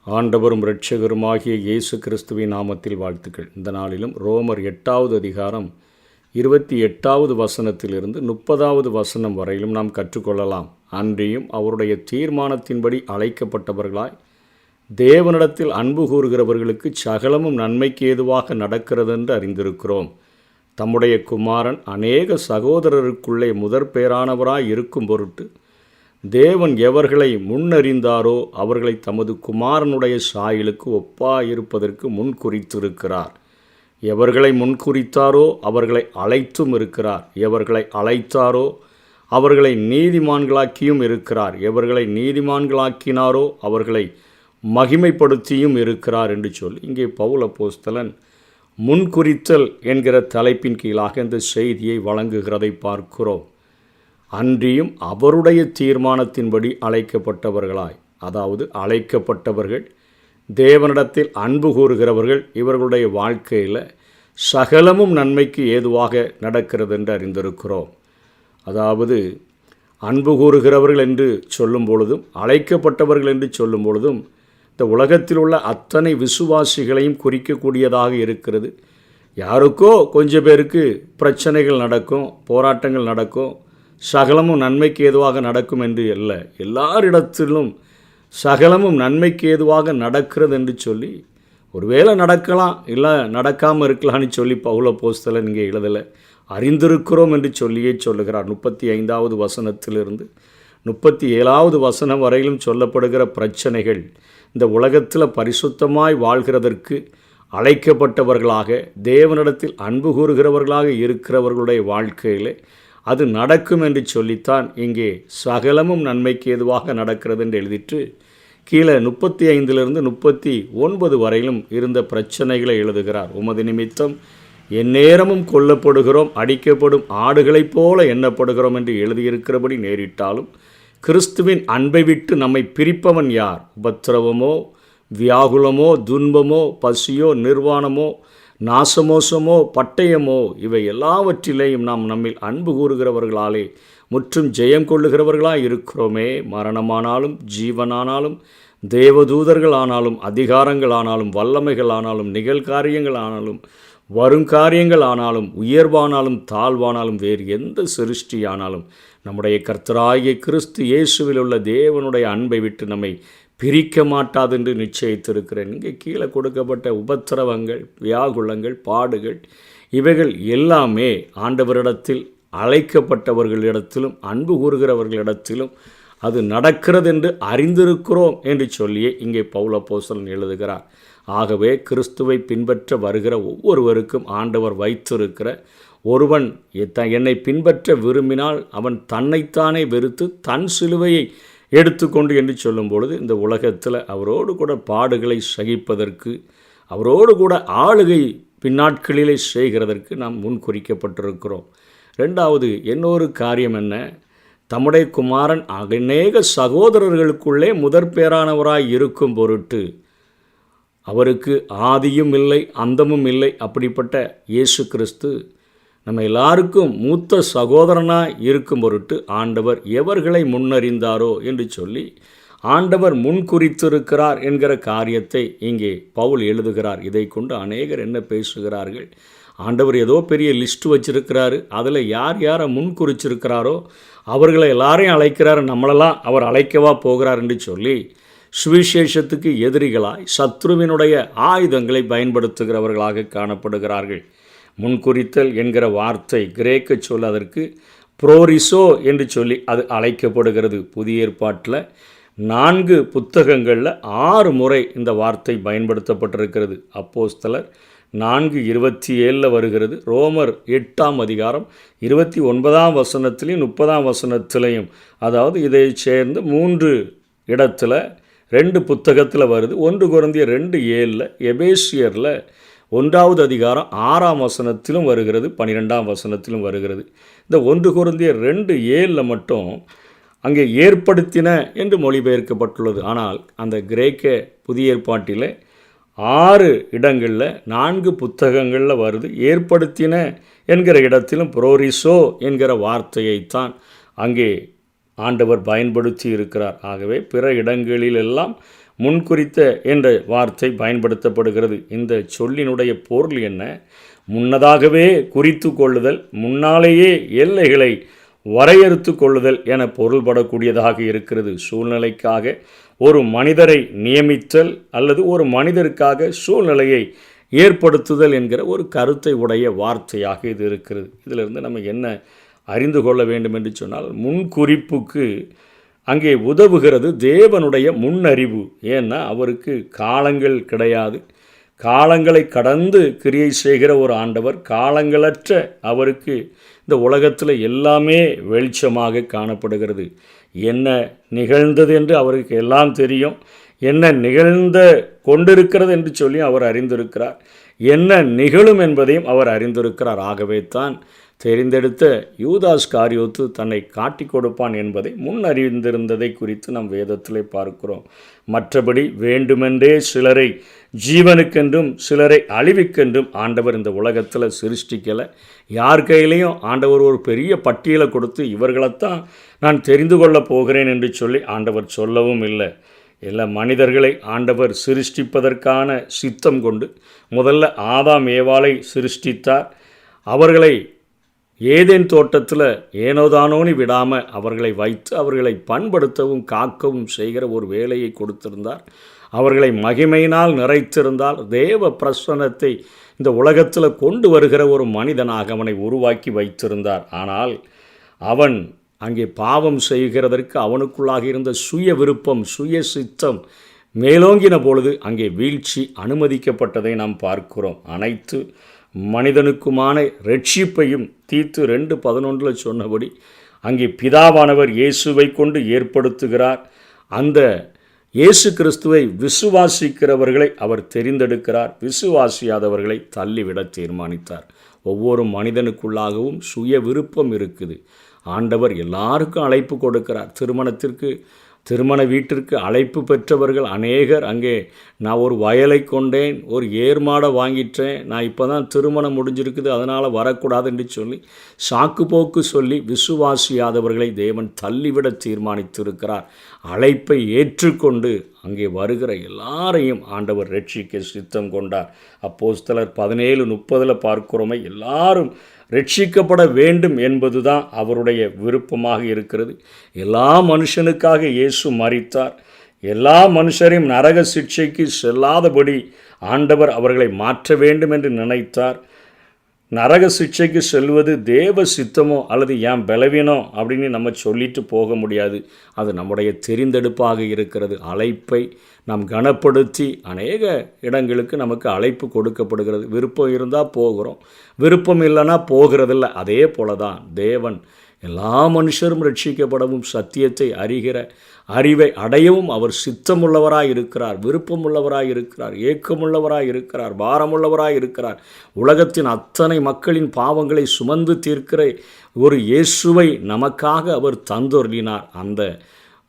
ஆண்டவரும் இரட்சகருமாகிய இயேசு கிறிஸ்துவின் நாமத்தில் வாழ்த்துக்கள். இந்த நாளிலும் ரோமர் 8வது அதிகாரம் 28வது வசனத்திலிருந்து 30வது வசனம் வரையிலும் நாம் கற்றுக்கொள்ளலாம். அன்றியும் அவருடைய தீர்மானத்தின்படி அழைக்கப்பட்டவர்களாய் தேவனிடத்தில் அன்பு கூறுகிறவர்களுக்கு சகலமும் நன்மைக்கு ஏதுவாக நடக்கிறதென்று அறிந்திருக்கிறோம். தம்முடைய குமாரன் அநேக சகோதரருக்குள்ளே முதற் பேரானவராய் இருக்கும் பொருட்டு தேவன் எவர்களை முன்னறிந்தாரோ அவர்களை தமது குமாரனுடைய சாயலுக்கு ஒப்பாயிருப்பதற்கு முன்குறித்திருக்கிறார். எவர்களை முன்குறித்தாரோ அவர்களை அழைத்தும் இருக்கிறார். எவர்களை அழைத்தாரோ அவர்களை நீதிமான்களாக்கியும் இருக்கிறார். எவர்களை நீதிமான்களாக்கினாரோ அவர்களை மகிமைப்படுத்தியும் இருக்கிறார் என்று சொல்லி இங்கே பவுல் அப்போஸ்தலன் முன்குறித்தல் என்கிற தலைப்பின் கீழாக இந்த செய்தியை வழங்குகிறதை பார்க்கிறோம். அன்றியும் அவருடைய தீர்மானத்தின்படி அழைக்கப்பட்டவர்களாய், அதாவது அழைக்கப்பட்டவர்கள் தேவனிடத்தில் அன்பு கூறுகிறவர்கள், இவர்களுடைய வாழ்க்கையில் சகலமும் நன்மைக்கு ஏதுவாக நடக்கிறது என்று அறிந்திருக்கிறோம். அதாவது அன்பு கூறுகிறவர்கள் என்று சொல்லும் பொழுதும் அழைக்கப்பட்டவர்கள் என்று சொல்லும் பொழுதும் இந்த உலகத்தில் உள்ள அத்தனை விசுவாசிகளையும் குறிக்கக்கூடியதாக இருக்கிறது. யாருக்கோ கொஞ்சம் பேருக்கு பிரச்சனைகள் நடக்கும், போராட்டங்கள் நடக்கும், சகலமும் நன்மைக்கு ஏதுவாக நடக்கும் என்று அல்ல, எல்லாரிடத்திலும் சகலமும் நன்மைக்கு ஏதுவாக நடக்கிறது என்று சொல்லி, ஒருவேளை நடக்கலாம், இல்லை நடக்காமல் இருக்கலான்னு சொல்லி பவுல் அப்போஸ்தலன் இங்கே எழுதலை, அறிந்திருக்கிறோம் என்று சொல்லியே சொல்லுகிறார். 35வது வசனத்திலிருந்து 37வது வசனம் வரையிலும் சொல்லப்படுகிற பிரச்சனைகள் இந்த உலகத்தில் பரிசுத்தமாய் வாழ்கிறதற்கு அழைக்கப்பட்டவர்களாக தேவனிடத்தில் அன்பு கூறுகிறவர்களாக இருக்கிறவர்களுடைய வாழ்க்கையில் அது நடக்கும் என்று சொல்லித்தான் இங்கே சகலமும் நன்மைக்கு ஏதுவாக நடக்கிறது என்று எழுதிட்டு கீழே 35லிருந்து 39 வரையிலும் இருந்த பிரச்சனைகளை எழுதுகிறார். உமது நிமித்தம் எந்நேரமும் கொல்லப்படுகிறோம், அடிக்கப்படும் ஆடுகளைப் போல எண்ணப்படுகிறோம் என்று எழுதியிருக்கிறபடி நேரிட்டாலும் கிறிஸ்துவின் அன்பை விட்டு நம்மை பிரிப்பவன் யார்? உபத்திரவமோ, வியாகுலமோ, துன்பமோ, பசியோ, நிர்வாணமோ, நாசமோசமோ, பட்டயமோ, இவை எல்லாவற்றிலேயும் நாம் நம்மில் அன்பு கூறுகிறவர்களாலே முற்றும் ஜெயம் கொள்ளுகிறவர்களாக இருக்கிறோமே. மரணமானாலும் ஜீவனானாலும் தேவதூதர்கள் ஆனாலும் அதிகாரங்கள் ஆனாலும் வல்லமைகள் ஆனாலும் நிகழ்காரியங்கள் ஆனாலும் வருங்காரியங்கள் ஆனாலும் உயர்வானாலும் தாழ்வானாலும் வேறு எந்த சிருஷ்டியானாலும் நம்முடைய கர்த்தராகிய கிறிஸ்து இயேசுவில் உள்ள தேவனுடைய அன்பை விட்டு நம்மை பிரிக்க மாட்டாது என்று நிச்சயித்திருக்கிறேன். இங்கே கீழே கொடுக்கப்பட்ட உபத்திரவங்கள், வியாகுலங்கள், பாடுகள், இவைகள் எல்லாமே ஆண்டவரிடத்தில் அழைக்கப்பட்டவர்களிடத்திலும் அன்பு கூறுகிறவர்களிடத்திலும் அது நடக்கிறது என்று அறிந்திருக்கிறோம் என்று சொல்லியே இங்கே பவுல் அப்போஸ்தலன் எழுதுகிறார். ஆகவே கிறிஸ்துவை பின்பற்ற வருகிற ஒவ்வொருவருக்கும் ஆண்டவர் வைத்திருக்கிற, ஒருவன் என்னை பின்பற்ற விரும்பினால் அவன் தன்னைத்தானே வெறுத்து தன் சிலுவையை எடுத்துக்கொண்டு என்று சொல்லும் பொழுது இந்த உலகத்தில் அவரோடு கூட பாடுகளை சகிப்பதற்கு, அவரோடு கூட ஆளுகை பின்னாட்களிலே செய்கிறதற்கு நாம் முன்குறிக்கப்பட்டிருக்கிறோம். ரெண்டாவது இன்னொரு காரியம் என்ன? தம்முடைய குமாரன் அநேக சகோதரர்களுக்குள்ளே முதற் பேரானவராய் இருக்கும் பொருட்டு அவருக்கு ஆதியும் இல்லை அந்தமும் இல்லை. அப்படிப்பட்ட இயேசு கிறிஸ்து நம்ம எல்லாருக்கும் மூத்த சகோதரனாக இருக்கும் பொருட்டு ஆண்டவர் எவர்களை முன்னறிந்தாரோ என்று சொல்லி ஆண்டவர் முன்குறித்திருக்கிறார் என்கிற காரியத்தை இங்கே பவுல் எழுதுகிறார். இதை கொண்டு அநேகர் என்ன பேசுகிறார்கள்? ஆண்டவர் ஏதோ பெரிய லிஸ்ட் வச்சிருக்கிறாரு, அதில் யார் யாரை முன்குறிச்சிருக்கிறாரோ அவர்களை எல்லாரையும் அழைக்கிறார், நம்மளெல்லாம் அவர் அழைக்கவா போகிறார் என்று சொல்லி சுவிசேஷத்துக்கு எதிரிகளாய் சத்ருவினுடைய ஆயுதங்களை பயன்படுத்துகிறவர்களாக காணப்படுகிறார்கள். முன்குறித்தல் என்கிற வார்த்தை கிரேக்க சொல், அதற்கு ப்ரோரிசோ என்று சொல்லி அது அழைக்கப்படுகிறது. புதிய ஏற்பாட்டில் 4 புத்தகங்களில் 6 முறை இந்த வார்த்தை பயன்படுத்தப்பட்டிருக்கிறது. அப்போஸ்தலர் 4:27 வருகிறது. ரோமர் 8ஆம் அதிகாரம் 29ஆம் வசனத்திலையும் 30ஆம் வசனத்திலையும், அதாவது இதை சேர்ந்து 3 இடத்துல 2 புத்தகத்தில் வருது. 1 கொரிந்தியர் 2:7, எபேசியரில் 1வது அதிகாரம் 6ஆம் வசனத்திலும் வருகிறது, 12ஆம் வசனத்திலும் வருகிறது. இந்த 1 கொரிந்தியர் 2:7 மட்டும் அங்கே ஏற்படுத்தின என்று மொழிபெயர்க்கப்பட்டுள்ளது. ஆனால் அந்த கிரேக்க புதிய ஏற்பாட்டில் 6 இடங்களில் 4 புத்தகங்களில் வருது. ஏற்படுத்தின என்கிற இடத்திலும் புரோரிசோ என்கிற வார்த்தையைத்தான் அங்கே ஆண்டவர் பயன்படுத்தி இருக்கிறார். ஆகவே பிற இடங்களிலெல்லாம் முன்குறித்த என்ற வார்த்தை பயன்படுத்தப்படுகிறது. இந்த சொல்லினுடைய பொருள் என்ன? முன்னதாகவே குறித்து கொள்ளுதல், முன்னாலேயே எல்லைகளை வரையறுத்து கொள்ளுதல் என பொருள்படக்கூடியதாக இருக்கிறது. சூழ்நிலைக்காக ஒரு மனிதரை நியமித்தல் அல்லது ஒரு மனிதருக்காக சூழ்நிலையை ஏற்படுத்துதல் என்கிற ஒரு கருத்தை உடைய வார்த்தையாக இது இருக்கிறது. இதிலிருந்து நம்ம என்ன அறிந்து கொள்ள வேண்டும் என்று சொன்னால், முன்குறிப்புக்கு அங்கே உதவுகிறது தேவனுடைய முன்னறிவு. ஏன்னா அவருக்கு காலங்கள் கிடையாது. காலங்களை கடந்து கிரியை செய்கிற ஒரு ஆண்டவர். காலங்களற்ற அவருக்கு இந்த உலகத்தில் எல்லாமே வெளிச்சமாக காணப்படுகிறது. என்ன நிகழ்ந்தது என்று அவருக்கு எல்லாம் தெரியும். என்ன நிகழ்ந்த கொண்டிருக்கிறது என்று சொல்லி அவர் அறிந்திருக்கிறார். என்ன நிகழும் என்பதையும் அவர் அறிந்திருக்கிறார். ஆகவே தான் தெரிந்தெடுத்த யூதாஸ் காரியோத்து தன்னை காட்டி கொடுப்பான் என்பதை முன் அறிந்திருந்ததை குறித்து நாம் வேதத்திலே பார்க்கிறோம். மற்றபடி வேண்டுமென்றே சிலரை ஜீவனுக்கென்றும் சிலரை அழிவுக்கென்றும் ஆண்டவர் இந்த உலகத்தில் சிருஷ்டிக்கலை. யார் கையிலையும் ஆண்டவர் ஒரு பெரிய பட்டியலை கொடுத்து இவர்களைத்தான் நான் தெரிந்து கொள்ளப் போகிறேன் என்று சொல்லி ஆண்டவர் சொல்லவும் இல்லை. எல்லா மனிதர்களை ஆண்டவர் சிருஷ்டிப்பதற்கான சித்தம் கொண்டு முதல்ல ஆதாம் ஏவாளை சிருஷ்டித்தார். அவர்களை ஏதேன் தோட்டத்தில் ஏனோதானோனி விடாமல் அவர்களை வைத்து அவர்களை பண்படுத்தவும் காக்கவும் செய்கிற ஒரு வேலையை கொடுத்திருந்தார். அவர்களை மகிமையினால் நிறைத்திருந்தால் தேவ பிரசன்னத்தை இந்த உலகத்தில் கொண்டு வருகிற ஒரு மனிதனாக அவனை உருவாக்கி வைத்திருந்தார். ஆனால் அவன் அங்கே பாவம் செய்கிறதற்கு அவனுக்குள்ளாக இருந்த சுய விருப்பம், சுய சித்தம் மேலோங்கின பொழுது அங்கே வீழ்ச்சி அனுமதிக்கப்பட்டதை நாம் பார்க்கிறோம். அனைத்து மனிதனுக்குமான ரட்சிப்பையும் தீத்து 2:11 சொன்னபடி அங்கே பிதாவானவர் இயேசுவை கொண்டு ஏற்படுத்துகிறார். அந்த இயேசு கிறிஸ்துவை விசுவாசிக்கிறவர்களை அவர் தெரிந்தெடுக்கிறார். விசுவாசியாதவர்களை தள்ளிவிட தீர்மானித்தார். ஒவ்வொரு மனிதனுக்குள்ளாகவும் சுய விருப்பம் இருக்குது. ஆண்டவர் எல்லாருக்கும் அழைப்பு கொடுக்கிறார். திருமண வீட்டிற்கு அழைப்பு பெற்றவர்கள் அநேகர் அங்கே நான் ஒரு வயலை கொண்டேன், ஒரு ஏர்மாடை வாங்கிட்டேன், நான் இப்போ தான் திருமணம் முடிஞ்சிருக்குது அதனால் வரக்கூடாது என்று சொல்லி சாக்கு போக்கு சொல்லி விசுவாசியாதவர்களை தேவன் தள்ளிவிட தீர்மானித்திருக்கிறார். அழைப்பை ஏற்றுக்கொண்டு அங்கே வருகிற எல்லாரையும் ஆண்டவர் ரட்சிக்க சித்தம் கொண்டார். அப்போஸ்தலர் 17:30 பார்க்கிறோமே, எல்லாரும் ரட்சிக்கப்பட வேண்டும் என்பது தான் அவருடைய விருப்பமாக இருக்கிறது. எல்லா மனுஷனுக்காக இயேசு மரித்தார். எல்லா மனுஷரையும் நரக சிக்ஷைக்கு செல்லாதபடி ஆண்டவர் அவர்களை மாற்ற வேண்டும் என்று நினைத்தார். நரக சிக்ஷைக்கு செல்வது தேவ சித்தமோ அல்லது ஏன் பலவீனோ அப்படின்னு நம்ம சொல்லிட்டு போக முடியாது. அது நம்முடைய தெரிந்தெடுப்பாக இருக்கிறது. அழைப்பை நாம் கனப்படுத்தி அநேக இடங்களுக்கு நமக்கு அழைப்பு கொடுக்கப்படுகிறது. விருப்பம் இருந்தால் போகிறோம், விருப்பம் இல்லைன்னா போகிறதில்ல. அதே போல தான் தேவன் எல்லா மனுஷரும் ரட்சிக்கப்படவும் சத்தியத்தை அறிகிற அறிவை அடையவும் அவர் சித்தமுள்ளவராய் இருக்கிறார், விருப்பமுள்ளவராய் இருக்கிறார், ஏக்கமுள்ளவராய் இருக்கிறார், பாரமுள்ளவராய் இருக்கிறார். உலகத்தின் அத்தனை மக்களின் பாவங்களை சுமந்து தீர்க்கிற ஒரு இயேசுவை நமக்காக அவர் தந்தொருளினார். அந்த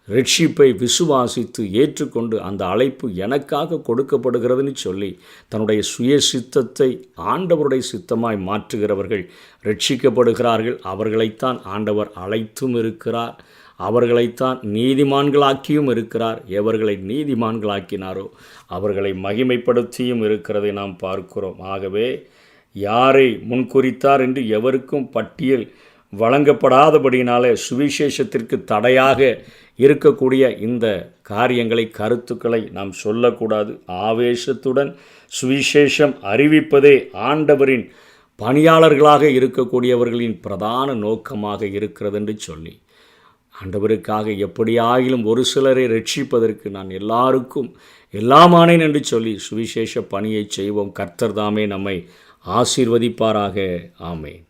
ரட்சிப்பை விசுவாசித்து ஏற்றுக்கொண்டு அந்த அழைப்பு எனக்காக கொடுக்கப்படுகிறதுன்னு சொல்லி தன்னுடைய சுய சித்தத்தை ஆண்டவருடைய சித்தமாய் மாற்றுகிறவர்கள் ரட்சிக்கப்படுகிறார்கள். அவர்களைத்தான் ஆண்டவர் அழைத்தும் இருக்கிறார், அவர்களைத்தான் நீதிமான்களாக்கியும் இருக்கிறார். எவர்களை நீதிமான்களாக்கினாரோ அவர்களை மகிமைப்படுத்தியும் இருக்கிறதை நாம் பார்க்கிறோம். ஆகவே யாரை முன்குறித்தார் என்று எவருக்கும் பட்டியல் வழங்கப்படாதபடினாலே சுவிசேஷத்திற்கு தடையாக இருக்கக்கூடிய இந்த காரியங்களை, கருத்துக்களை நாம் சொல்லக்கூடாது. ஆவேசத்துடன் சுவிசேஷம் அறிவிப்பதே ஆண்டவரின் பணியாளர்களாக இருக்கக்கூடியவர்களின் பிரதான நோக்கமாக இருக்கிறது என்று சொல்லி ஆண்டவருக்காக எப்படியாகிலும் ஒரு சிலரை ரட்சிப்பதற்கு நான் எல்லாருக்கும் எல்லாமானேன் என்று சொல்லி சுவிசேஷ பணியை செய்வோம். கர்த்தர் தாமே நம்மை ஆசீர்வதிப்பாராக. ஆமென்.